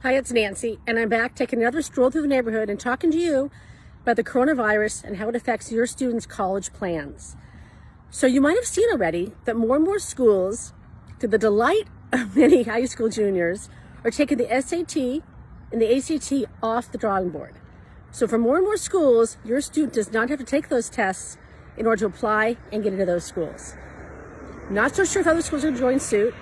Hi, it's Nancy, and I'm back taking another stroll through the neighborhood and talking to you about the coronavirus and how it affects your students' college plans. So you might have seen already that more and more schools, to the delight of many high school juniors, are taking the SAT and the ACT off the drawing board. So for more and more schools, your student does not have to take those tests in order to apply and get into those schools. Not so sure if other schools are going to join suit.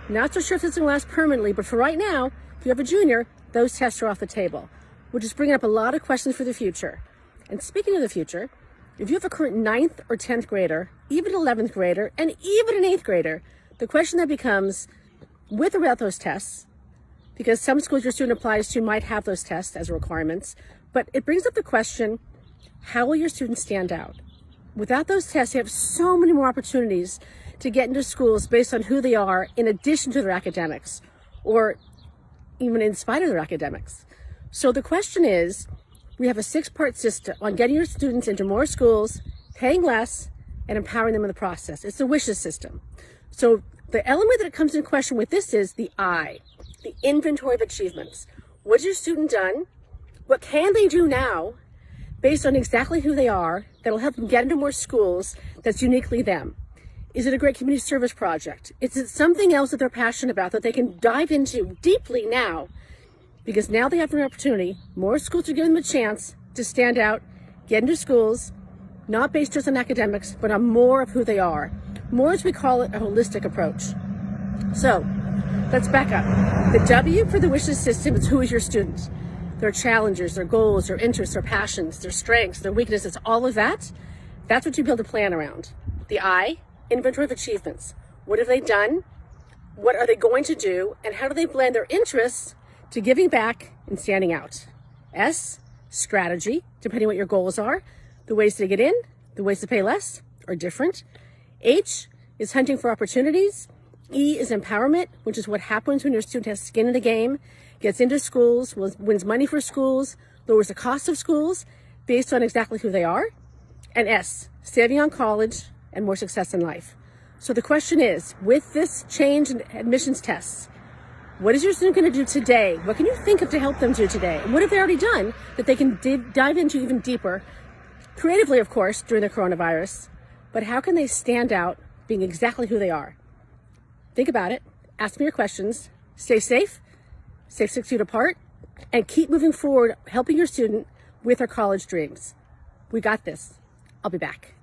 Not so sure if this is going to last permanently, but for right now, if you have a junior, those tests are off the table, which is bringing up a lot of questions for the future. And speaking of the future, if you have a current 9th or 10th grader, even 11th grader, and even an 8th grader, the question that becomes, with or without those tests, because some schools your student applies to might have those tests as requirements, but it brings up the question, how will your students stand out? Without those tests, you have so many more opportunities to get into schools based on who they are in addition to their academics, or even in spite of their academics. So the question is, we have a 6-part system on getting your students into more schools, paying less, and empowering them in the process. It's the wishes system. So the element that comes in question with this is the I, the inventory of achievements. What has your student done? What can they do now based on exactly who they are that'll help them get into more schools that's uniquely them? Is it a great community service project? Is it something else that they're passionate about that they can dive into deeply now? Because now they have an opportunity. More schools are giving them a chance to stand out, get into schools, not based just on academics, but on more of who they are. More, as we call it, a holistic approach. So let's back up. The W for the wishes system is who is your student. Their challenges, their goals, their interests, their passions, their strengths, their weaknesses, all of that. That's what you build a plan around. The I, inventory of achievements. What have they done? What are they going to do? And how do they blend their interests to giving back and standing out? S, strategy, depending on what your goals are. The ways to get in, the ways to pay less are different. H is hunting for opportunities. E is empowerment, which is what happens when your student has skin in the game, gets into schools, wins money for schools, lowers the cost of schools based on exactly who they are. And S, saving on college and more success in life. So the question is, with this change in admissions tests, what is your student going to do today? What can you think of to help them do today? And what have they already done that they can dive into even deeper, creatively, of course, during the coronavirus? But how can they stand out being exactly who they are? Think about it. Ask me your questions. Stay safe. Stay 6 feet apart. And keep moving forward, helping your student with their college dreams. We got this. I'll be back.